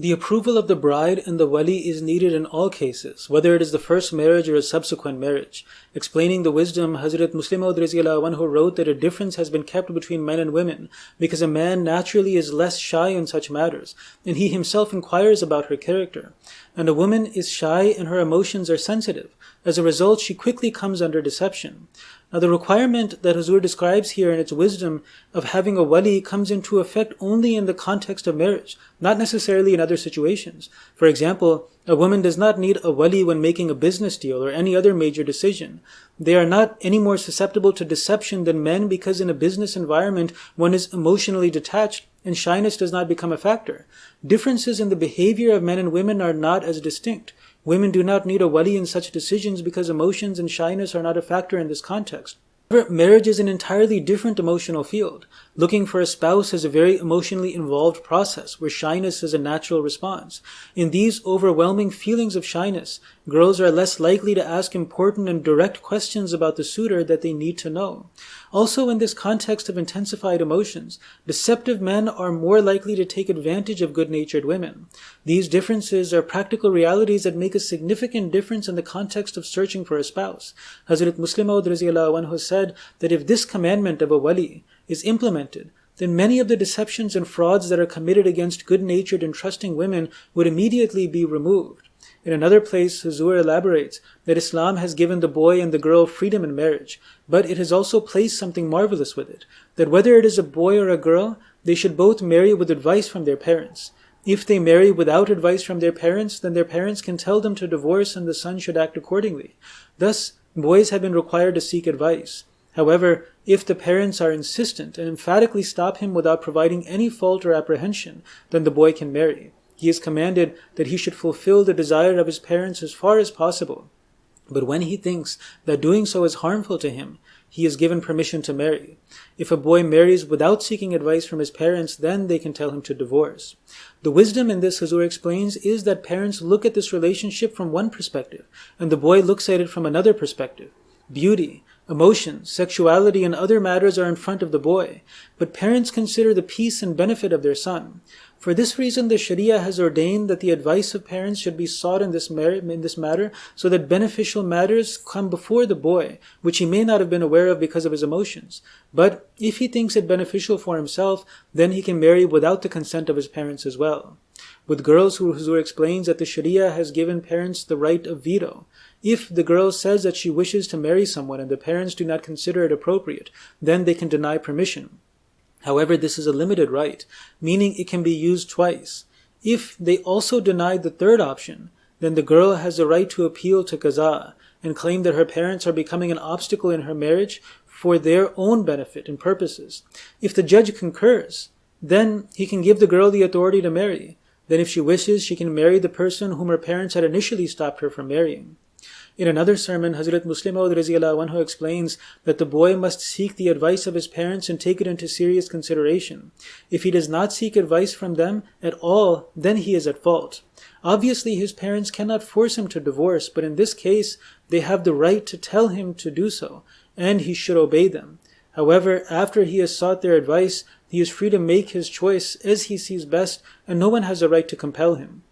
The approval of the bride and the wali is needed in all cases, whether it is the first marriage or a subsequent marriage. Explaining the wisdom, Hazrat Muslim Maud anhu wrote that a difference has been kept between men and women because a man naturally is less shy in such matters, and he himself inquires about her character. And a woman is shy and her emotions are sensitive. As a result, she quickly comes under deception. Now, the requirement that Huzur describes here in its wisdom of having a wali comes into effect only in the context of marriage, not necessarily in other situations. For example, a woman does not need a wali when making a business deal or any other major decision. They are not any more susceptible to deception than men because in a business environment, one is emotionally detached and shyness does not become a factor. Differences in the behavior of men and women are not as distinct. Women do not need a wali in such decisions because emotions and shyness are not a factor in this context. However, marriage is an entirely different emotional field. Looking for a spouse is a very emotionally involved process where shyness is a natural response. In these overwhelming feelings of shyness, girls are less likely to ask important and direct questions about the suitor that they need to know. Also, in this context of intensified emotions, deceptive men are more likely to take advantage of good-natured women. These differences are practical realities that make a significant difference in the context of searching for a spouse. Hazrat Muslim Maud anhu said that if this commandment of a wali is implemented, then many of the deceptions and frauds that are committed against good-natured and trusting women would immediately be removed. In another place, Huzur elaborates that Islam has given the boy and the girl freedom in marriage, but it has also placed something marvelous with it, that whether it is a boy or a girl, they should both marry with advice from their parents. If they marry without advice from their parents, then their parents can tell them to divorce and the son should act accordingly. Thus, boys have been required to seek advice. However, if the parents are insistent and emphatically stop him without providing any fault or apprehension, then the boy can marry. He is commanded that he should fulfill the desire of his parents as far as possible. But when he thinks that doing so is harmful to him, he is given permission to marry. If a boy marries without seeking advice from his parents, then they can tell him to divorce. The wisdom in this, Huzur explains, is that parents look at this relationship from one perspective, and the boy looks at it from another perspective. Beauty, emotions, sexuality, and other matters are in front of the boy, but parents consider the peace and benefit of their son. For this reason, the Sharia has ordained that the advice of parents should be sought in this matter so that beneficial matters come before the boy, which he may not have been aware of because of his emotions. But if he thinks it beneficial for himself, then he can marry without the consent of his parents as well. With girls, Huzur explains that the Sharia has given parents the right of veto. If the girl says that she wishes to marry someone and the parents do not consider it appropriate, then they can deny permission. However, this is a limited right, meaning it can be used twice. If they also deny the third option, then the girl has the right to appeal to qaza and claim that her parents are becoming an obstacle in her marriage for their own benefit and purposes. If the judge concurs, then he can give the girl the authority to marry. Then if she wishes, she can marry the person whom her parents had initially stopped her from marrying. In another sermon, Hazrat Muslim Maud anhu explains that the boy must seek the advice of his parents and take it into serious consideration. If he does not seek advice from them at all, then he is at fault. Obviously, his parents cannot force him to divorce, but in this case, they have the right to tell him to do so, and he should obey them. However, after he has sought their advice, he is free to make his choice as he sees best, and no one has a right to compel him.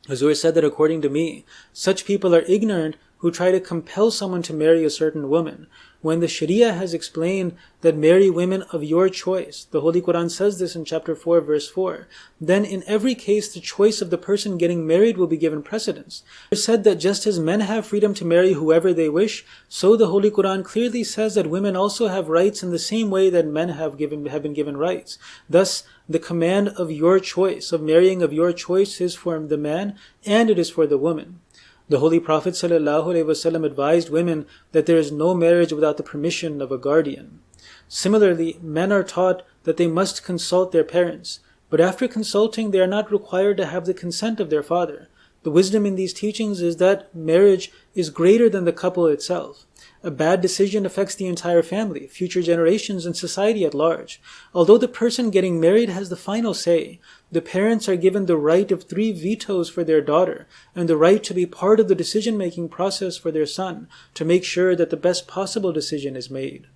Huzur said that according to me, such people are ignorant who try to compel someone to marry a certain woman, when the Sharia has explained that marry women of your choice. The Holy Quran says this in chapter 4, verse 4. Then in every case, the choice of the person getting married will be given precedence. It is said that just as men have freedom to marry whoever they wish, so the Holy Quran clearly says that women also have rights in the same way that men have been given rights. Thus, the command of your choice, of marrying of your choice, is for the man and it is for the woman. The Holy Prophet ﷺ advised women that there is no marriage without the permission of a guardian. Similarly, men are taught that they must consult their parents, but after consulting, they are not required to have the consent of their father. The wisdom in these teachings is that marriage is greater than the couple itself. A bad decision affects the entire family, future generations, and society at large. Although the person getting married has the final say, the parents are given the right of 3 vetoes for their daughter and the right to be part of the decision-making process for their son to make sure that the best possible decision is made.